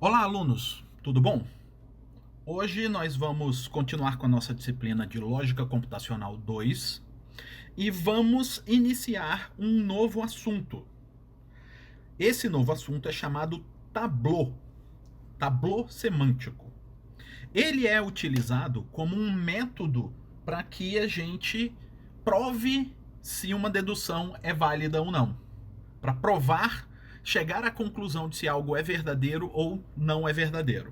Olá, alunos, tudo bom? Hoje nós vamos continuar com a nossa disciplina de Lógica Computacional 2 e vamos iniciar um novo assunto. Esse novo assunto é chamado tablô semântico. Ele é utilizado como um método para que a gente prove se uma dedução é válida ou não. Para provar, chegar à conclusão de se algo é verdadeiro ou não é verdadeiro.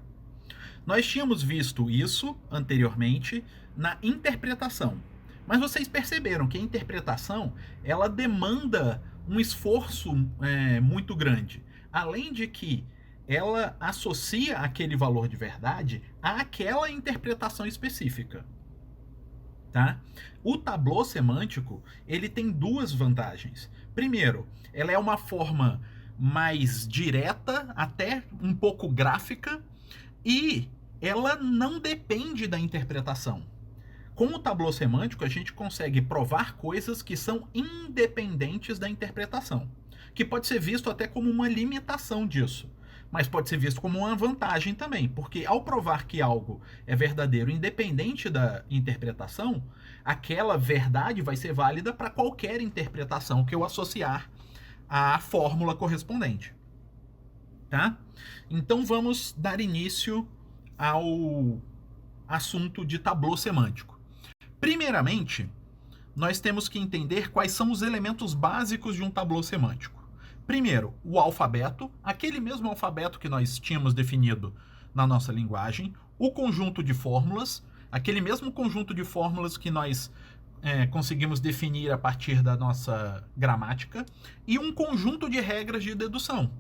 Nós tínhamos visto isso anteriormente na interpretação. Mas vocês perceberam que a interpretação ela demanda um esforço muito grande. Além de que ela associa aquele valor de verdade àquela interpretação específica. Tá? O tablô semântico ele tem duas vantagens. Primeiro, ela é uma forma mais direta, até um pouco gráfica, e ela não depende da interpretação. Com o tablô semântico, a gente consegue provar coisas que são independentes da interpretação, que pode ser visto até como uma limitação disso, mas pode ser visto como uma vantagem também, porque ao provar que algo é verdadeiro independente da interpretação, aquela verdade vai ser válida para qualquer interpretação que eu associar à fórmula correspondente. Tá? Então vamos dar início ao assunto de tablô semântico. Primeiramente, nós temos que entender quais são os elementos básicos de um tablô semântico. Primeiro, o alfabeto, aquele mesmo alfabeto que nós tínhamos definido na nossa linguagem, o conjunto de fórmulas, aquele mesmo conjunto de fórmulas que nós conseguimos definir a partir da nossa gramática, e um conjunto de regras de dedução,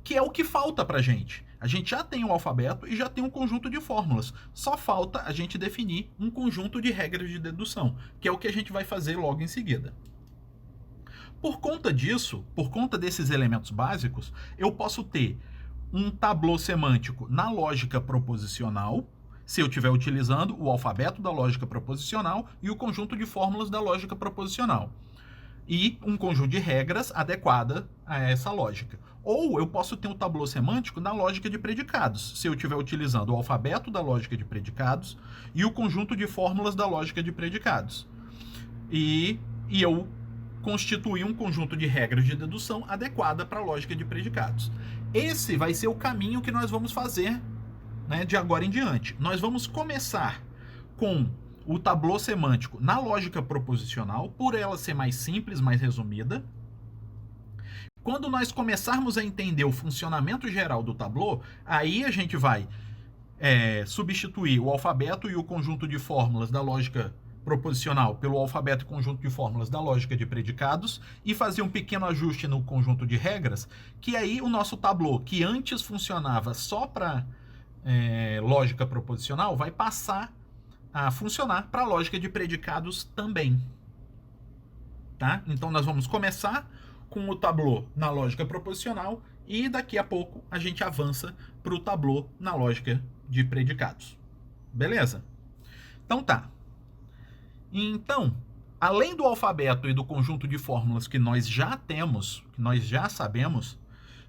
que é o que falta pra gente. A gente já tem o alfabeto e já tem um conjunto de fórmulas. Só falta a gente definir um conjunto de regras de dedução, que é o que a gente vai fazer logo em seguida. Por conta disso, por conta desses elementos básicos, eu posso ter um tablô semântico na lógica proposicional, se eu estiver utilizando o alfabeto da lógica proposicional e o conjunto de fórmulas da lógica proposicional, e um conjunto de regras adequada a essa lógica. Ou eu posso ter um tablô semântico na lógica de predicados, se eu estiver utilizando o alfabeto da lógica de predicados e o conjunto de fórmulas da lógica de predicados. E eu constituir um conjunto de regras de dedução adequada para a lógica de predicados. Esse vai ser o caminho que nós vamos fazer, né, de agora em diante. Nós vamos começar com o tablô semântico na lógica proposicional, por ela ser mais simples, mais resumida. Quando nós começarmos a entender o funcionamento geral do tablô, aí a gente vai substituir o alfabeto e o conjunto de fórmulas da lógica proposicional pelo alfabeto e conjunto de fórmulas da lógica de predicados e fazer um pequeno ajuste no conjunto de regras, que aí o nosso tablô, que antes funcionava só para lógica proposicional, vai passar a funcionar para a lógica de predicados também. Tá? Então nós vamos começar com o tablô na lógica proposicional e daqui a pouco a gente avança para o tablô na lógica de predicados. Beleza? Então tá. Então, além do alfabeto e do conjunto de fórmulas que nós já temos, que nós já sabemos,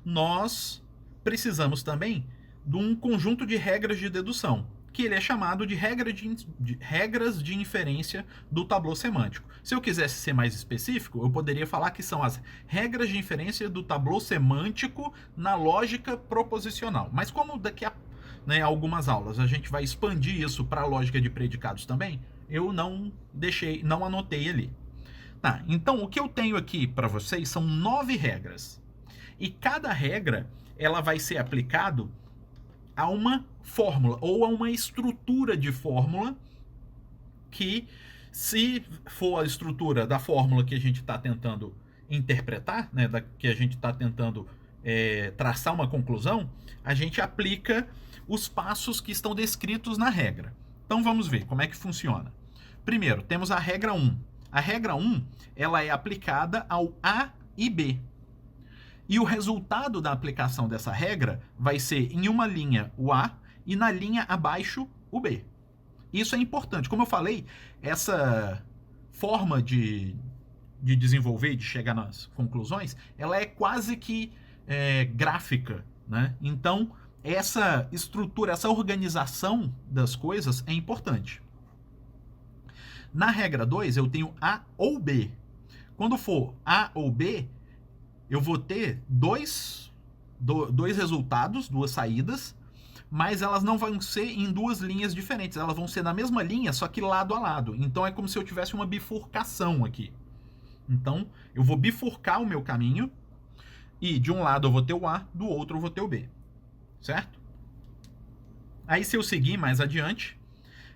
nós precisamos também de um conjunto de regras de dedução, que ele é chamado de regras de inferência do tablô semântico. Se eu quisesse ser mais específico, eu poderia falar que são as regras de inferência do tablô semântico na lógica proposicional. Mas como daqui a algumas aulas a gente vai expandir isso para a lógica de predicados também, eu não anotei ali. Tá, então o que eu tenho aqui para vocês são 9 regras. E cada regra ela vai ser aplicado a uma fórmula ou a uma estrutura de fórmula que, se for a estrutura da fórmula que a gente está tentando interpretar, né, que a gente está tentando traçar uma conclusão, a gente aplica os passos que estão descritos na regra. Então vamos ver como é que funciona. Primeiro, temos a regra 1. A regra 1 ela é aplicada ao A e B. E o resultado da aplicação dessa regra vai ser em uma linha o A e na linha abaixo o B. Isso é importante. Como eu falei, essa forma de desenvolver, de chegar nas conclusões, ela é quase que gráfica, né? Então, essa estrutura, essa organização das coisas é importante. Na regra 2, eu tenho A ou B. Quando for A ou B, eu vou ter dois resultados, duas saídas, mas elas não vão ser em duas linhas diferentes. Elas vão ser na mesma linha, só que lado a lado. Então é como se eu tivesse uma bifurcação aqui. Então eu vou bifurcar o meu caminho e de um lado eu vou ter o A, do outro eu vou ter o B. Certo? Aí se eu seguir mais adiante,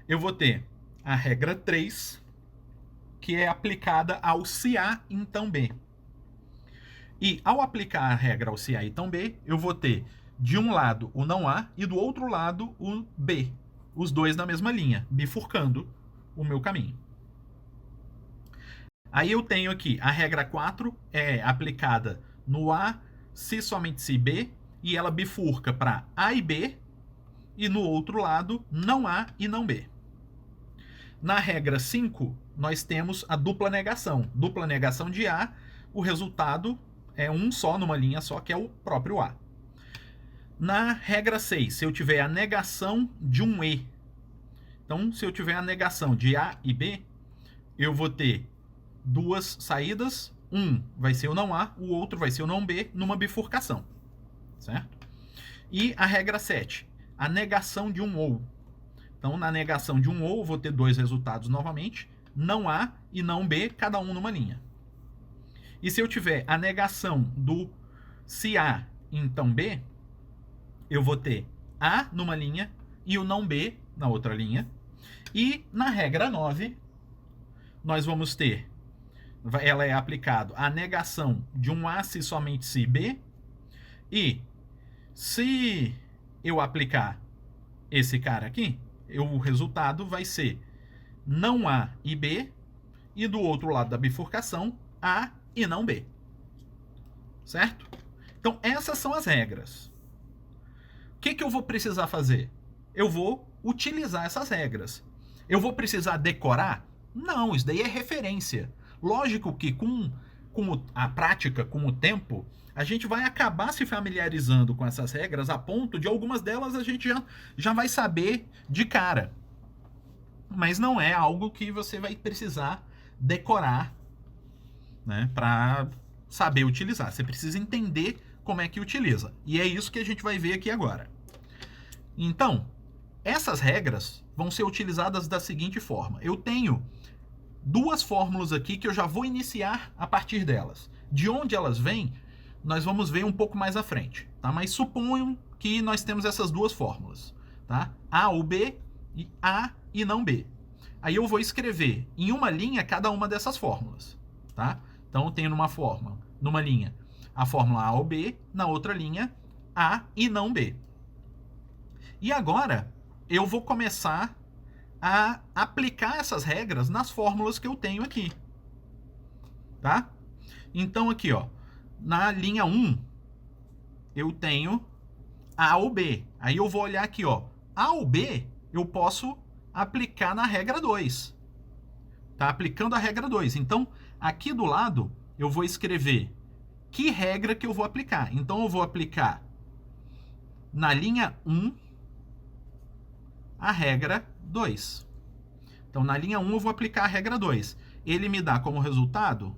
eu vou ter a regra 3, que é aplicada ao se A, então B. E ao aplicar a regra ao se A, então B, eu vou ter de um lado o não A e do outro lado o B. Os dois na mesma linha, bifurcando o meu caminho. Aí eu tenho aqui a regra 4, é aplicada no A, se somente se B, e ela bifurca para A e B, e no outro lado, não A e não B. Na regra 5, nós temos a dupla negação. Dupla negação de A, o resultado é um só, numa linha só, que é o próprio A. Na regra 6, se eu tiver a negação de um E, então se eu tiver a negação de A e B, eu vou ter duas saídas, um vai ser o não A, o outro vai ser o não B, numa bifurcação, certo? E a regra 7, a negação de um ou. Então, na negação de um ou, eu vou ter dois resultados novamente, não A e não B, cada um numa linha. E se eu tiver a negação do se A, então B, eu vou ter A numa linha e o não B na outra linha. E na regra 9, nós vamos ter, ela é aplicada a negação de um A se somente se B. E se eu aplicar esse cara aqui, o resultado vai ser não A e B, e do outro lado da bifurcação, A e não B. Certo? Então, essas são as regras. O que eu vou precisar fazer? Eu vou utilizar essas regras. Eu vou precisar decorar? Não, isso daí é referência. Lógico que com a prática, com o tempo, a gente vai acabar se familiarizando com essas regras a ponto de algumas delas a gente já vai saber de cara. Mas não é algo que você vai precisar decorar, né, para saber utilizar. Você precisa entender como é que utiliza. E é isso que a gente vai ver aqui agora. Então, essas regras vão ser utilizadas da seguinte forma. Eu tenho duas fórmulas aqui que eu já vou iniciar a partir delas. De onde elas vêm, nós vamos ver um pouco mais à frente, tá? Mas suponham que nós temos essas duas fórmulas, tá? A ou B, e A e não B. Aí eu vou escrever em uma linha cada uma dessas fórmulas, tá? Então eu tenho numa linha a fórmula A ou B, na outra linha A e não B. E agora eu vou começar a aplicar essas regras nas fórmulas que eu tenho aqui, tá? Então aqui, ó, na linha 1, eu tenho A ou B. Aí eu vou olhar aqui, ó, A ou B, eu posso aplicar na regra 2. Tá aplicando a regra 2. Então, aqui do lado, eu vou escrever que regra que eu vou aplicar. Então, eu vou aplicar na linha 1 a regra 2. Então, na linha 1, eu vou aplicar a regra 2. Ele me dá como resultado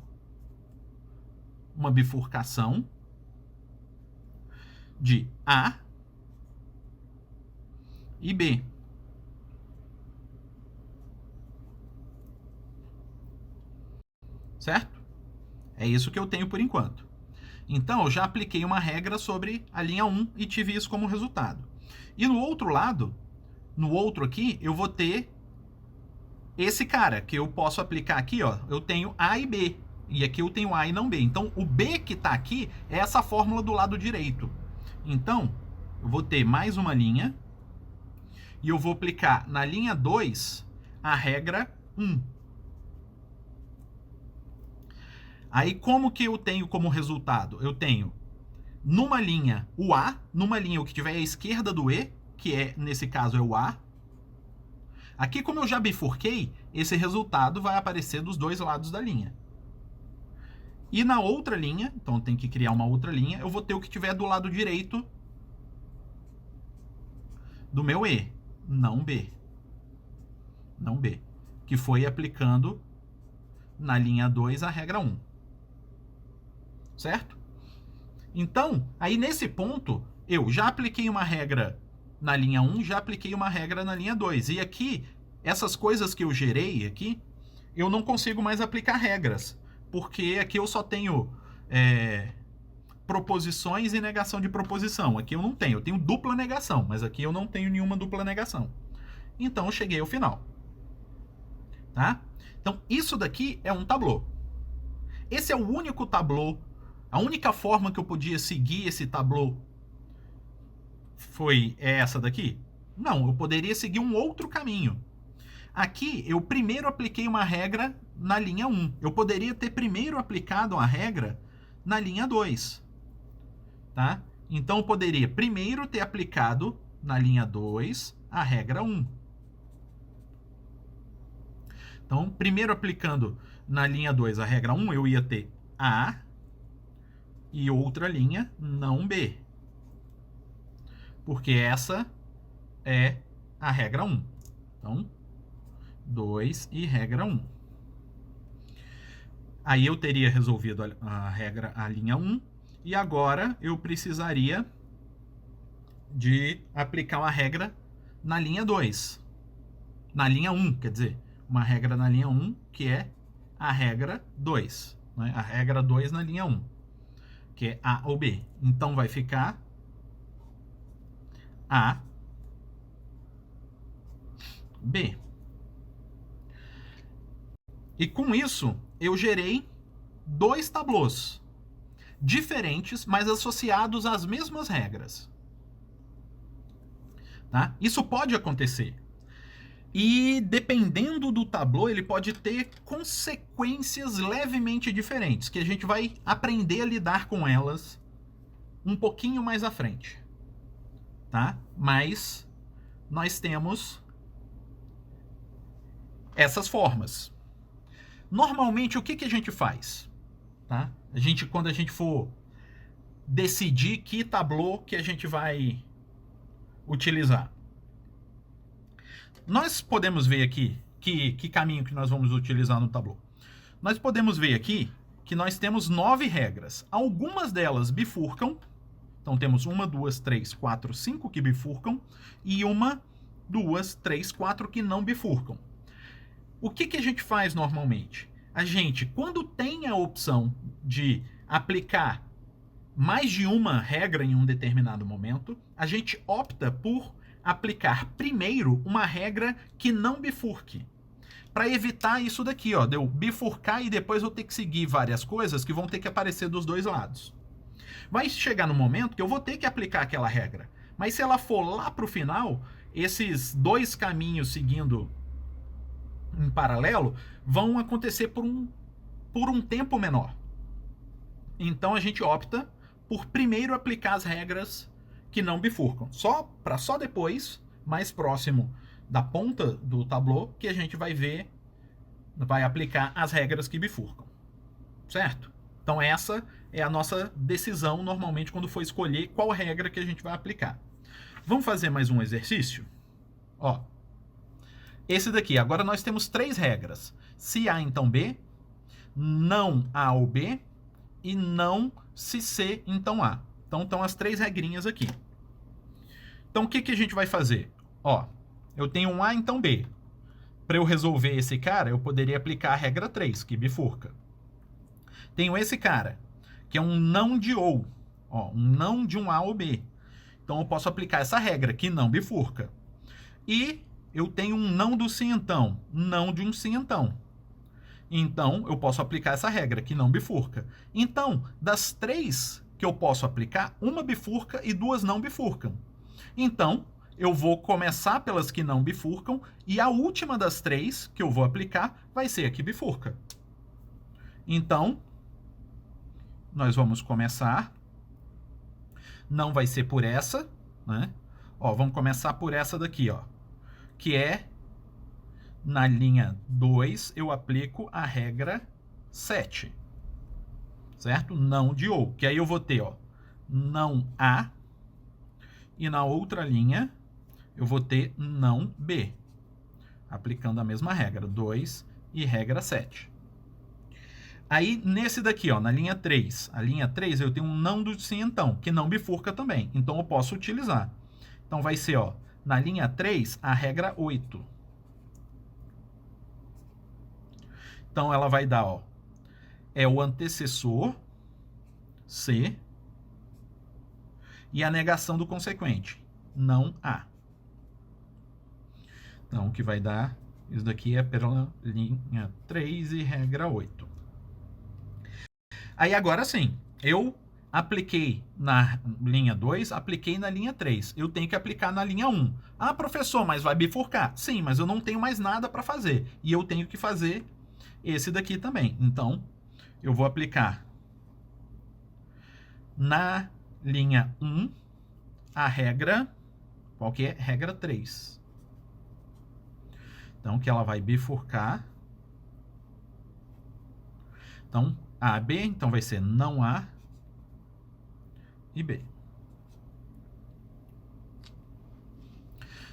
uma bifurcação de A e B. Certo? É isso que eu tenho por enquanto. Então, eu já apliquei uma regra sobre a linha 1 e tive isso como resultado. E no outro lado, no outro aqui, eu vou ter esse cara, que eu posso aplicar aqui, ó. Eu tenho A e B. E aqui eu tenho A e não B. Então, o B que está aqui é essa fórmula do lado direito. Então, eu vou ter mais uma linha. E eu vou aplicar na linha 2 a regra 1. Aí, como que eu tenho como resultado? Eu tenho numa linha o A, numa linha o que tiver à esquerda do E, que é, nesse caso, é o A. Aqui, como eu já bifurquei, esse resultado vai aparecer dos dois lados da linha. E na outra linha, então tem que criar uma outra linha, eu vou ter o que tiver do lado direito do meu E, não B. Não B. Que foi aplicando na linha 2 a regra 1. Certo? Então, aí nesse ponto, eu já apliquei uma regra na linha 1, já apliquei uma regra na linha 2. E aqui, essas coisas que eu gerei aqui, eu não consigo mais aplicar regras. Porque aqui eu só tenho proposições e negação de proposição. Aqui eu tenho dupla negação, mas aqui eu não tenho nenhuma dupla negação. Então eu cheguei ao final. Tá? Então isso daqui é um tablô. Esse é o único tablô. A única forma que eu podia seguir esse tablô foi essa daqui? Não, eu poderia seguir um outro caminho. Aqui eu primeiro apliquei uma regra na linha 1. Eu poderia ter primeiro aplicado a regra na linha 2. Tá? Então eu poderia primeiro ter aplicado na linha 2 a regra 1. Então, primeiro aplicando na linha 2 a regra 1, eu ia ter A e outra linha, não B. Porque essa é a regra 1. Então, 2 e regra 1. Aí eu teria resolvido a linha 1, e agora eu precisaria de aplicar uma regra na linha 2. Na linha 1, quer dizer, uma regra na linha 1, que é a regra 2. Né? A regra 2 na linha 1, que é A ou B. Então vai ficar A, B. E com isso, eu gerei dois tablôs diferentes, mas associados às mesmas regras. Tá? Isso pode acontecer. E dependendo do tablô, ele pode ter consequências levemente diferentes, que a gente vai aprender a lidar com elas um pouquinho mais à frente. Tá? Mas nós temos essas formas. Normalmente, o que a gente faz? Tá? Quando a gente for decidir que tablô que a gente vai utilizar. Nós podemos ver aqui que caminho que nós vamos utilizar no tablô. Nós podemos ver aqui que nós temos 9 regras. Algumas delas bifurcam. Então temos 1, 2, 3, 4, 5 que bifurcam e 1, 2, 3, 4 que não bifurcam. O que a gente faz normalmente? A gente, quando tem a opção de aplicar mais de uma regra em um determinado momento, a gente opta por aplicar primeiro uma regra que não bifurque. Para evitar isso daqui, ó, de eu bifurcar e depois eu ter que seguir várias coisas que vão ter que aparecer dos dois lados. Vai chegar no momento que eu vou ter que aplicar aquela regra. Mas se ela for lá para o final, esses dois caminhos seguindo em paralelo vão acontecer por um tempo menor. Então a gente opta por primeiro aplicar as regras que não bifurcam. Para só depois, mais próximo da ponta do tablô, que a gente vai aplicar as regras que bifurcam. Certo? Então essa é a nossa decisão normalmente quando for escolher qual regra que a gente vai aplicar. Vamos fazer mais um exercício? Ó, esse daqui. Agora nós temos 3 regras. Se A, então B. Não A ou B. E não se C, então A. Então estão as 3 regrinhas aqui. Então o que a gente vai fazer? Ó, eu tenho um A, então B. Para eu resolver esse cara, eu poderia aplicar a regra 3, que bifurca. Tenho esse cara, que é um não de ou. Ó, um não de um A ou B. Então eu posso aplicar essa regra, que não bifurca. E eu tenho um não do sim, então. Não de um sim, então. Então, eu posso aplicar essa regra, que não bifurca. Então, das 3 que eu posso aplicar, uma bifurca e 2 não bifurcam. Então, eu vou começar pelas que não bifurcam e a última das 3 que eu vou aplicar vai ser a que bifurca. Então, nós vamos começar. Não vai ser por essa, né? Ó, vamos começar por essa daqui, ó. Que é, na linha 2, eu aplico a regra 7. Certo? Não de ou. Que aí eu vou ter, ó, não A. E na outra linha, eu vou ter não B. Aplicando a mesma regra, 2 e regra 7. Aí, nesse daqui, ó, na linha 3, a linha 3 eu tenho um não do sim então, que não bifurca também. Então, eu posso utilizar. Então, vai ser, ó, na linha 3, a regra 8. Então, ela vai dar, ó, é o antecessor, C, e a negação do consequente, não A. Então, o que vai dar, isso daqui é pela linha 3 e regra 8. Aí, agora sim, eu apliquei na linha 2, apliquei na linha 3. Eu tenho que aplicar na linha 1. Ah, professor, mas vai bifurcar. Sim, mas eu não tenho mais nada para fazer. E eu tenho que fazer esse daqui também. Então, eu vou aplicar na linha 1 a regra, qual que é? Regra 3. Então, que ela vai bifurcar. Então, A, B, então vai ser não A e B.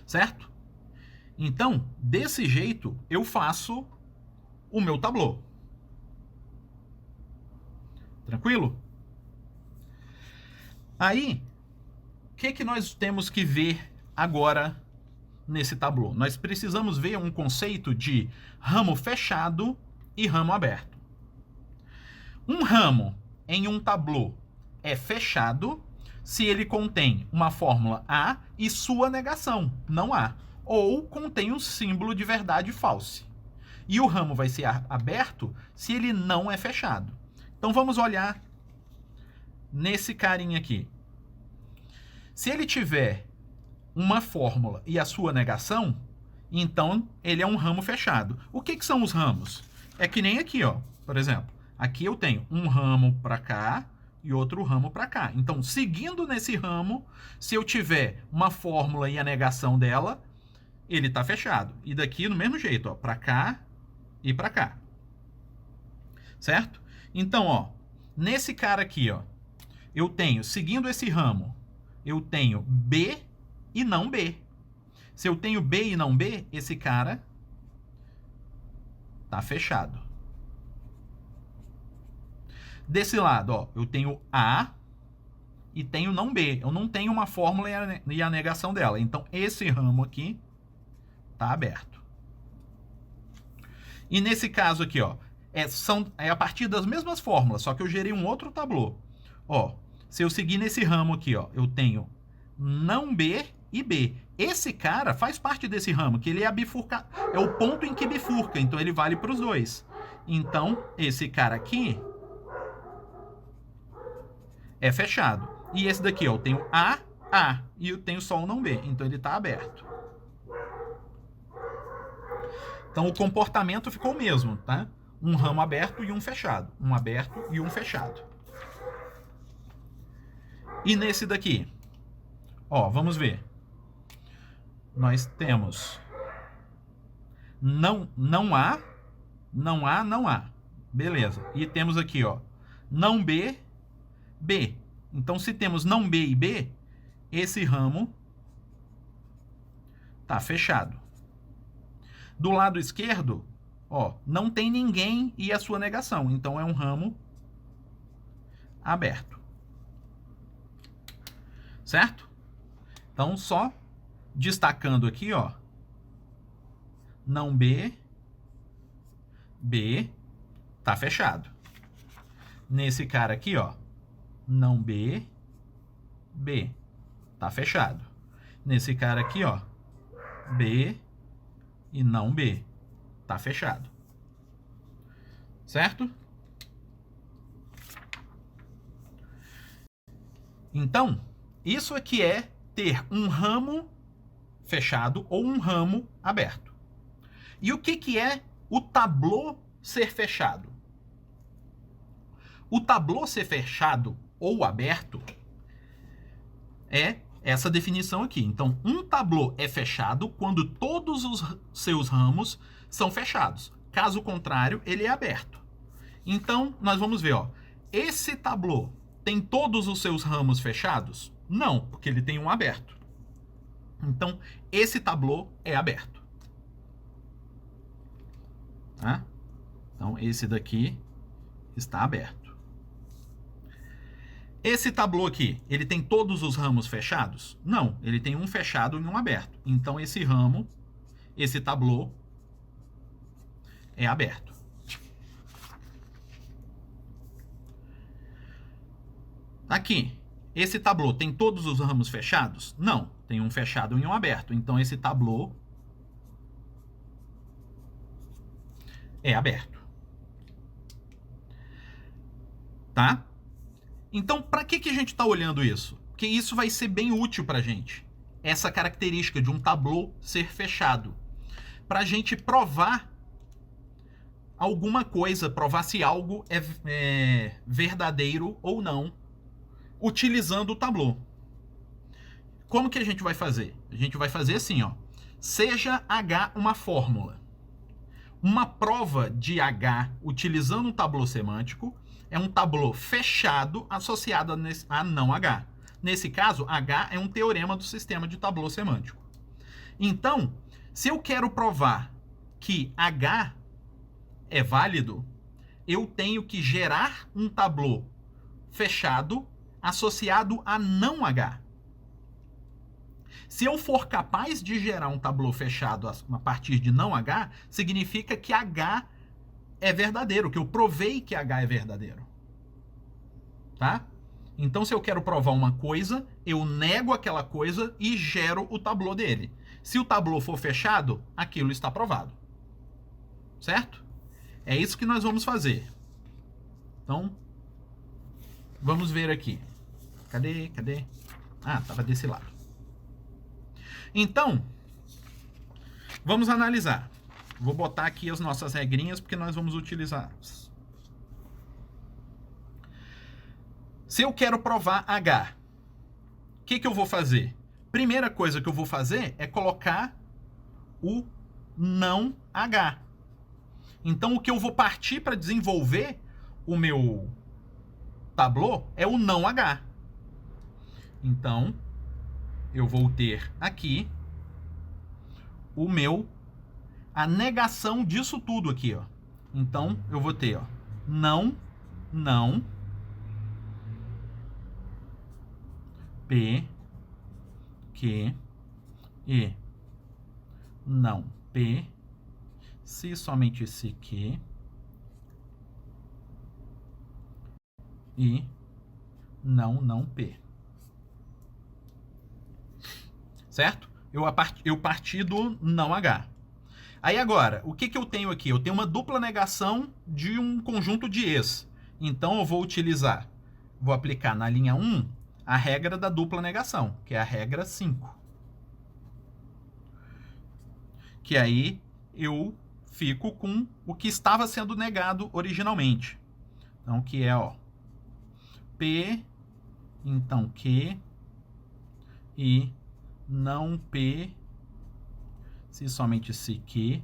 Certo? Então, desse jeito, eu faço o meu tablô. Tranquilo? Aí, o que nós temos que ver agora nesse tablô? Nós precisamos ver um conceito de ramo fechado e ramo aberto. Um ramo em um tablô é fechado se ele contém uma fórmula A e sua negação, não A, ou contém um símbolo de verdade false. E o ramo vai ser aberto se ele não é fechado. Então vamos olhar nesse carinha aqui. Se ele tiver uma fórmula e a sua negação, então ele é um ramo fechado. O que são os ramos? É que nem aqui, ó. Por exemplo, aqui eu tenho um ramo para cá e outro ramo para cá. Então, seguindo nesse ramo, se eu tiver uma fórmula e a negação dela, ele está fechado. E daqui, do mesmo jeito, ó, para cá e para cá. Certo? Então, ó, nesse cara aqui, ó, eu tenho, seguindo esse ramo, eu tenho B e não B. Se eu tenho B e não B, esse cara tá fechado. Desse lado, ó, eu tenho A e tenho não B. Eu não tenho uma fórmula e a negação dela. Então, esse ramo aqui tá aberto. E nesse caso aqui, ó, é a partir das mesmas fórmulas, só que eu gerei um outro tablô. Ó, se eu seguir nesse ramo aqui, ó, eu tenho não B e B. Esse cara faz parte desse ramo, que ele é a bifurca, é o ponto em que bifurca, então ele vale para os dois. Então, esse cara aqui é fechado. E esse daqui, ó, eu tenho A, e eu tenho só o não B, então ele está aberto. Então, o comportamento ficou o mesmo, tá? Um ramo aberto e um fechado. Um aberto e um fechado. E nesse daqui, ó, vamos ver. Nós temos não A. Beleza. E temos aqui, ó, não B, B. Então, se temos não B e B, esse ramo tá fechado. Do lado esquerdo, ó, não tem ninguém e a sua negação. Então, é um ramo aberto. Certo? Então, só destacando aqui, ó, não B, B, tá fechado. Nesse cara aqui, ó, não B, B, tá fechado. Nesse cara aqui, ó, B e não B, tá fechado. Certo? Então, isso aqui é ter um ramo fechado ou um ramo aberto. E o que é o tablô ser fechado? O tablô ser fechado ou aberto é essa definição aqui. Então, um tablô é fechado quando todos os seus ramos são fechados. Caso contrário, ele é aberto. Então, nós vamos ver, ó, esse tablô tem todos os seus ramos fechados? Não, porque ele tem um aberto. Então, esse tableau é aberto. Tá? Então, esse daqui está aberto. Esse tableau aqui, ele tem todos os ramos fechados? Não, ele tem um fechado e um aberto. Então, esse ramo, esse tableau, é aberto. Aqui, esse tableau tem todos os ramos fechados? Não, tem um fechado e um aberto. Então, esse tableau é aberto. Tá? Então, para que a gente está olhando isso? Porque isso vai ser bem útil para a gente. Essa característica de um tableau ser fechado. Para a gente provar alguma coisa, provar se algo é verdadeiro ou não, utilizando o tableau. Como que a gente vai fazer? A gente vai fazer assim, ó. Seja H uma fórmula. Uma prova de H utilizando um tableau semântico é um tableau fechado associado a não H. Nesse caso, H é um teorema do sistema de tableau semântico. Então, se eu quero provar que H é válido, eu tenho que gerar um tableau fechado associado a não H. Se eu for capaz de gerar um tableau fechado a partir de não H, significa que H é verdadeiro, que eu provei que H é verdadeiro. Tá? Então, se eu quero provar uma coisa, eu nego aquela coisa e gero o tableau dele. Se o tableau for fechado, aquilo está provado. Certo? É isso que nós vamos fazer. Então, vamos ver aqui. Cadê? Ah, estava desse lado. Então, vamos analisar. Vou botar aqui as nossas regrinhas porque nós vamos utilizar. Se eu quero provar H, o que eu vou fazer? Primeira coisa que eu vou fazer é colocar o não H. Então, o que eu vou partir para desenvolver o meu tableau é o não H. Então, eu vou ter aqui a negação disso tudo aqui, ó. Então, eu vou ter, ó, não, P, Q, E, não, P, se somente se Q, e não P. Certo? Eu parti do não H. Aí agora, o que eu tenho aqui? Eu tenho uma dupla negação de um conjunto de E's. Então eu vou aplicar na linha 1 a regra da dupla negação, que é a regra 5. Que aí eu fico com o que estava sendo negado originalmente. Então, que é, ó, P, então Q, e não P, se somente se Q,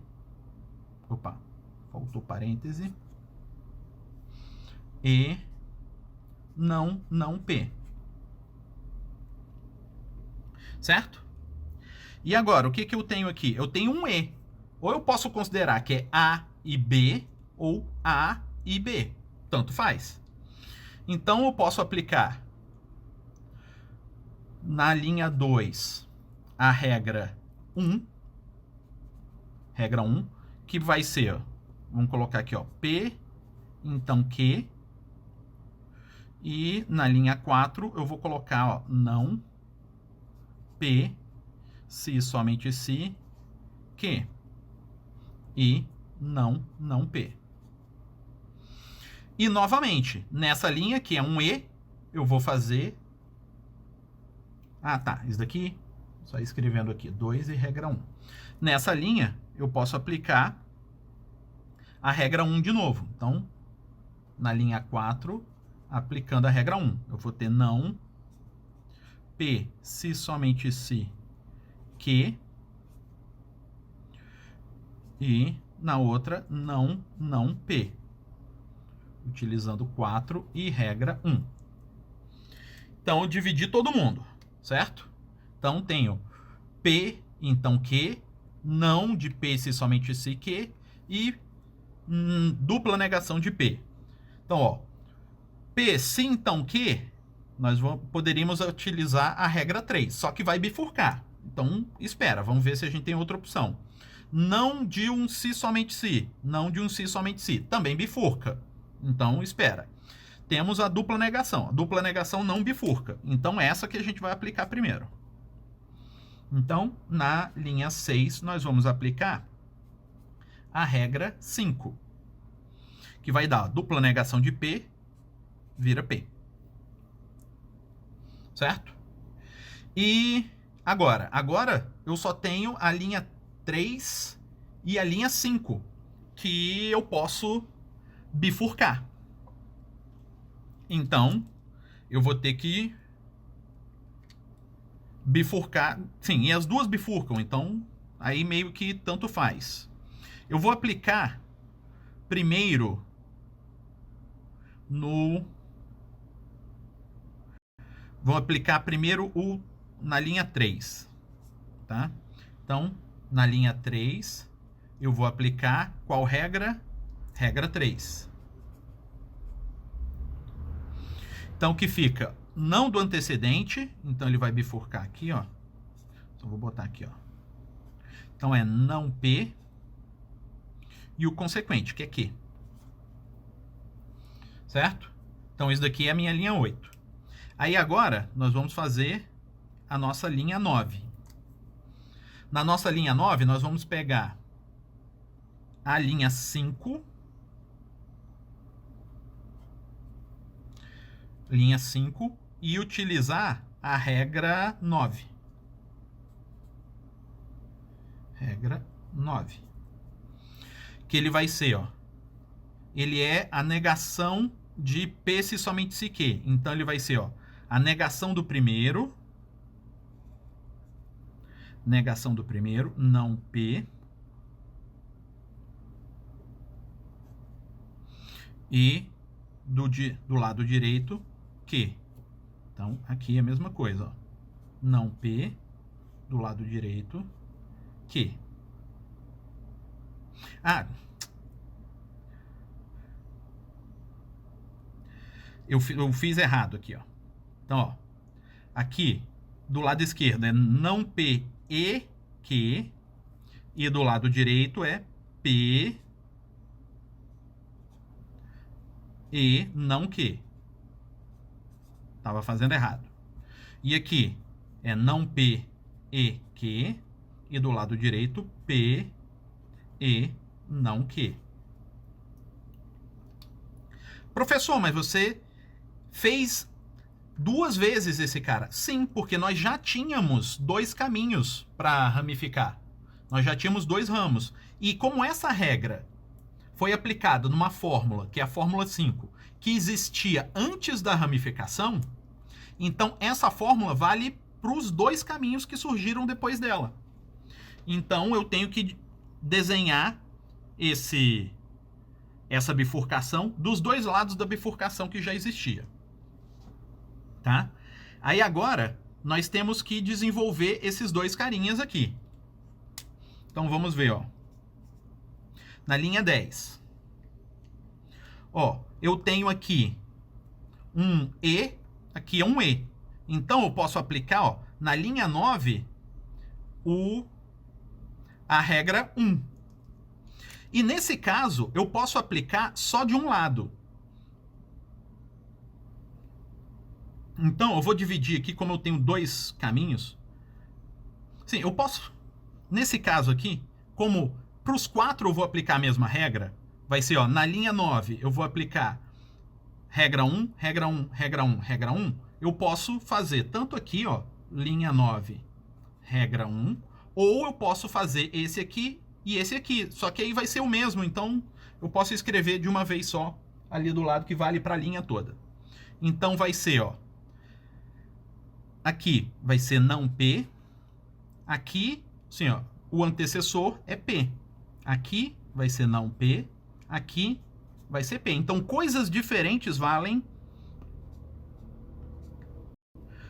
opa, faltou parêntese, e não P. Certo? E agora, o que eu tenho aqui? Eu tenho um E. Ou eu posso considerar que é A e B, ou A e B. Tanto faz. Então, eu posso aplicar na linha 2 a regra 1. Regra 1, que vai ser, ó, vamos colocar aqui, ó, P, então Q. E na linha 4 eu vou colocar, ó, não P, se somente se Q. E não P. E novamente, nessa linha que é um E, eu vou fazer... Ah, tá, isso daqui, só escrevendo aqui, 2 e regra 1. Nessa linha, eu posso aplicar a regra 1 de novo. Então, na linha 4, aplicando a regra 1, eu vou ter não P, se somente se Q. E na outra, não P. Utilizando 4 e regra 1. Então, eu dividi todo mundo, certo? Então, tenho P, então Q, não de P se somente se Q, e dupla negação de P. Então, ó, P se então Q, nós poderíamos utilizar a regra 3, só que vai bifurcar. Então, espera, vamos ver se a gente tem outra opção. Não de um se somente se, não de um se somente se, também bifurca. Então, espera. Temos a dupla negação. A dupla negação não bifurca. Então, essa que a gente vai aplicar primeiro. Então, na linha 6, nós vamos aplicar a regra 5, que vai dar a dupla negação de P, vira P. Certo? E agora eu só tenho a linha 3 e a linha 5, que eu posso bifurcar. Então, eu vou ter que bifurcar. Sim, e as duas bifurcam, então aí meio que tanto faz. Eu vou aplicar primeiro vou aplicar primeiro na linha 3, tá? Então, na linha 3, eu vou aplicar qual regra? Regra 3. Então, que fica não do antecedente, então ele vai bifurcar aqui, ó. Então, vou botar aqui, ó. Então, é não P e o consequente, que é Q. Certo? Então, isso daqui é a minha linha 8. Aí, agora, nós vamos fazer a nossa linha 9. Na nossa linha 9, nós vamos pegar a linha 5, e utilizar a regra 9. Regra 9. Que ele vai ser, ó, ele é a negação de P se somente se Q. Então, ele vai ser, ó, a negação do primeiro, não P, e do lado direito, Q. Então, aqui é a mesma coisa, ó. Não P, do lado direito, Q. Ah, eu fiz errado aqui, ó. Então, ó, aqui do lado esquerdo é não P e Q, e do lado direito é P e não Q. Tava fazendo errado. E aqui é não P e Q, e do lado direito P e não Q. Professor, mas você fez 2 vezes esse cara? Sim, porque nós já tínhamos 2 caminhos para ramificar. Nós já tínhamos 2 ramos. E como essa regra foi aplicada numa fórmula, que é a fórmula 5, que existia antes da ramificação, então essa fórmula vale para os 2 caminhos que surgiram depois dela. Então eu tenho que desenhar essa bifurcação dos 2 lados da bifurcação que já existia. Tá? Aí agora nós temos que desenvolver esses 2 carinhas aqui. Então vamos ver, ó. Na linha 10. Ó, eu tenho aqui um E, aqui é um E. Então eu posso aplicar, ó, na linha 9 a regra 1. E nesse caso eu posso aplicar só de um lado. Então, eu vou dividir aqui, como eu tenho 2 caminhos. Sim, eu posso... Nesse caso aqui, como para os 4 eu vou aplicar a mesma regra, vai ser, ó, na linha 9 eu vou aplicar regra 1, regra 1, regra 1, regra 1. Eu posso fazer tanto aqui, ó, linha 9, regra 1, ou eu posso fazer esse aqui e esse aqui. Só que aí vai ser o mesmo, então eu posso escrever de uma vez só ali do lado, que vale para a linha toda. Então vai ser, ó, aqui vai ser não P. Aqui, assim, ó, o antecessor é P. Aqui vai ser não P. Aqui vai ser P. Então, coisas diferentes valem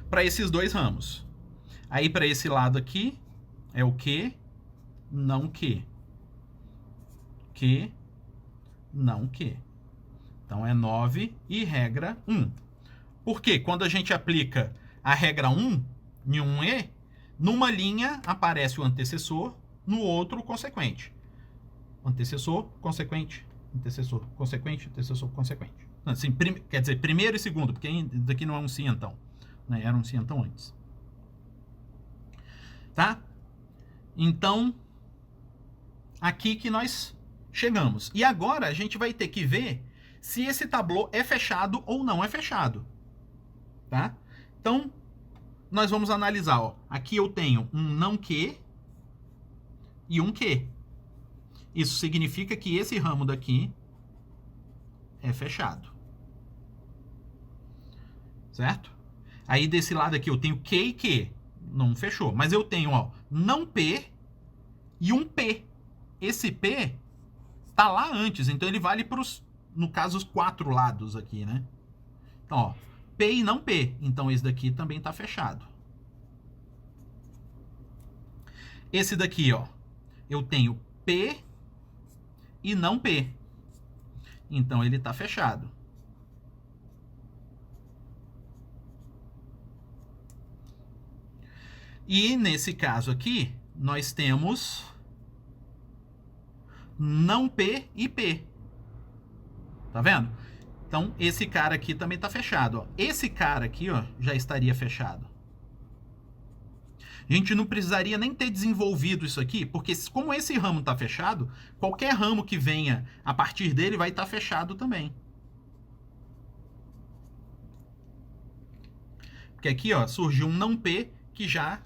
para esses 2 ramos. Aí, para esse lado aqui, é o que, não que. Que, não que. Então é 9 e regra 1. Porque quando a gente aplica a regra 1 em um E, numa linha aparece o antecessor, no outro o consequente. Antecessor, consequente, antecessor, consequente, antecessor, consequente. Assim, quer dizer, primeiro e segundo, porque daqui não é um cientão, né? Era um cientão antes. Tá? Então, aqui que nós chegamos. E agora a gente vai ter que ver se esse tablô é fechado ou não é fechado. Tá? Então, nós vamos analisar. Ó. Aqui eu tenho um não que e um que. Isso significa que esse ramo daqui é fechado. Certo? Aí desse lado aqui eu tenho que e que. Não fechou. Mas eu tenho ó, não P e um P. Esse P tá lá antes, então ele vale para os, no caso, os 4 lados aqui, né? Então, ó, P e não P. Então esse daqui também tá fechado. Esse daqui, ó, eu tenho P e não P. Então ele tá fechado. E nesse caso aqui, nós temos não P e P. Tá vendo? Então, esse cara aqui também tá fechado. Ó. Esse cara aqui ó, já estaria fechado. A gente não precisaria nem ter desenvolvido isso aqui, porque como esse ramo tá fechado, qualquer ramo que venha a partir dele vai estar fechado também. Porque aqui ó, surgiu um não P que já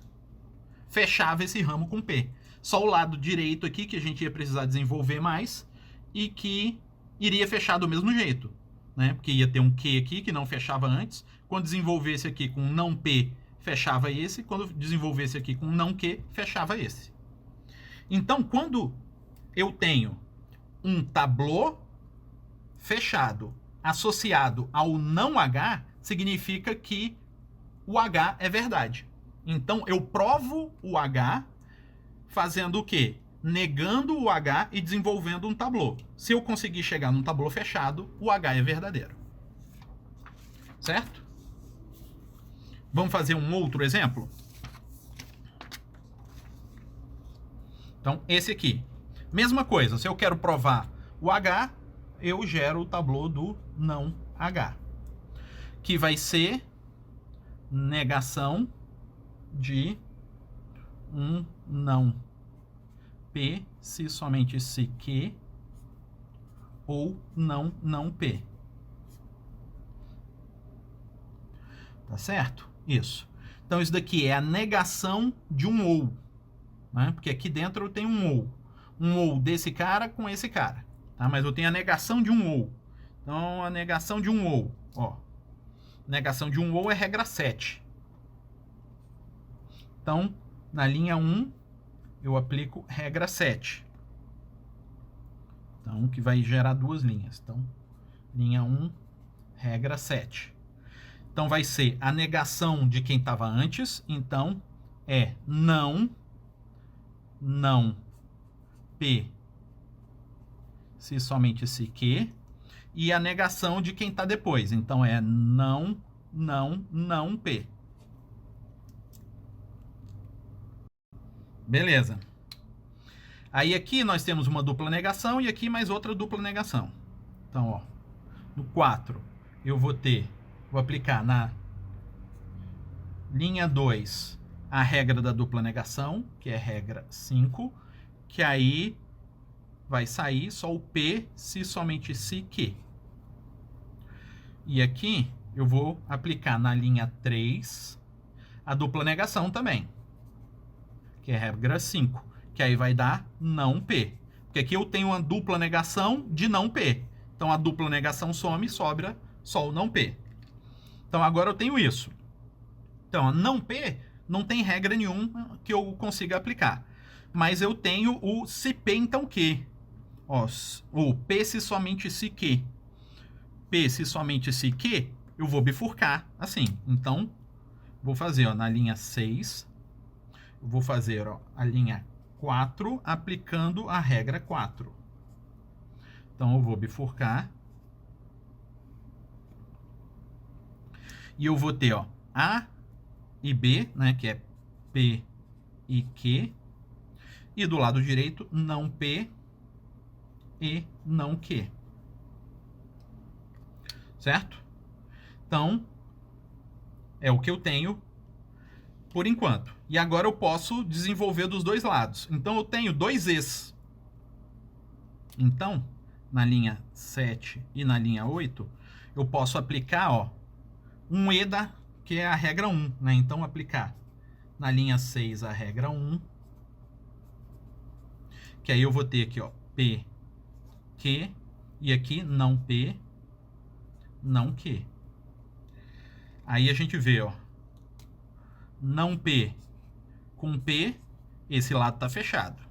fechava esse ramo com P. Só o lado direito aqui que a gente ia precisar desenvolver mais e que iria fechar do mesmo jeito, né? Porque ia ter um Q aqui que não fechava antes. Quando desenvolvesse aqui com não P, fechava esse. Quando desenvolvesse aqui com não Q, fechava esse. Então, quando eu tenho um tablô fechado associado ao não H, significa que o H é verdade. Então, eu provo o H fazendo o quê? Negando o H e desenvolvendo um tablô. Se eu conseguir chegar num tablô fechado, o H é verdadeiro. Certo? Vamos fazer um outro exemplo? Então, esse aqui. Mesma coisa, se eu quero provar o H, eu gero o tablô do não H. Que vai ser negação de um não P, se somente se que, ou não P. Tá certo? Isso. Então, isso daqui é a negação de um ou. Né? Porque aqui dentro eu tenho um ou. Um ou desse cara com esse cara. Tá? Mas eu tenho a negação de um ou. Então, a negação de um ou. Ó. Negação de um ou é regra 7. Então, na linha 1, eu aplico regra 7. Então, que vai gerar duas linhas. Então, linha 1, regra 7. Então, vai ser a negação de quem estava antes. Então, é não P, se somente se que. E a negação de quem está depois. Então, é não P. Beleza. Aí aqui nós temos uma dupla negação e aqui mais outra dupla negação. Então, ó, no 4 eu vou aplicar na linha 2 a regra da dupla negação, que é regra 5, que aí vai sair só o P se somente se que. E aqui eu vou aplicar na linha 3 a dupla negação também, que é regra 5, que aí vai dar não P. Porque aqui eu tenho uma dupla negação de não P. Então a dupla negação some e sobra só o não P. Então agora eu tenho isso. Então, não P não tem regra nenhuma que eu consiga aplicar. Mas eu tenho o se P então que. Ó, o P se somente se que. P se somente se que, eu vou bifurcar assim. Então, vou fazer ó, na linha 6, Eu vou fazer, ó, a linha 4 aplicando a regra 4. Então eu vou bifurcar. E eu vou ter, ó, A e B, né, que é P e Q. E do lado direito, não P e não Q. Certo? Então, é o que eu tenho por enquanto. E agora eu posso desenvolver dos dois lados. Então, eu tenho dois E's. Então, na linha 7 e na linha 8, eu posso aplicar, ó, um E que é a regra 1, né? Então, aplicar na linha 6 a regra 1, que aí eu vou ter aqui, ó, P, Q, e aqui não P, não Q. Aí a gente vê, ó, não P com P, esse lado tá fechado.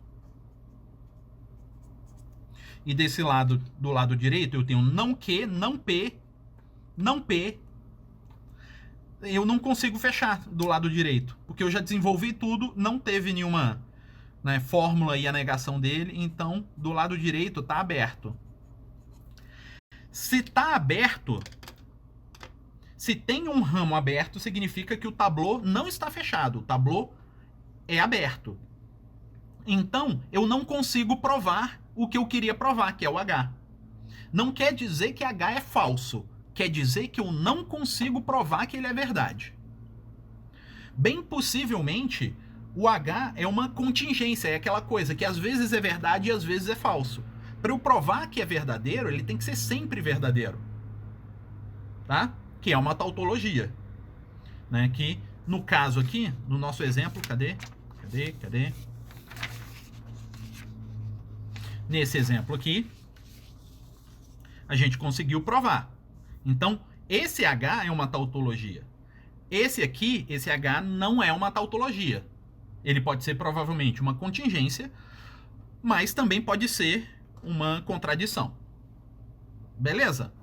E desse lado, do lado direito, eu tenho não Q, não P, não P. Eu não consigo fechar do lado direito, porque eu já desenvolvi tudo, não teve nenhuma, né, fórmula e a negação dele, então do lado direito está aberto. Se está aberto, se tem um ramo aberto, significa que o tablô não está fechado, o tablô é aberto. Então, eu não consigo provar o que eu queria provar, que é o H. Não quer dizer que H é falso, quer dizer que eu não consigo provar que ele é verdade. Bem possivelmente, o H é uma contingência, é aquela coisa que às vezes é verdade e às vezes é falso. Para eu provar que é verdadeiro, ele tem que ser sempre verdadeiro. Tá? Que é uma tautologia. Né? Que, no caso aqui, no nosso exemplo, cadê? Nesse exemplo aqui, a gente conseguiu provar. Então, esse H é uma tautologia. Esse aqui, esse H, não é uma tautologia. Ele pode ser provavelmente uma contingência, mas também pode ser uma contradição. Beleza?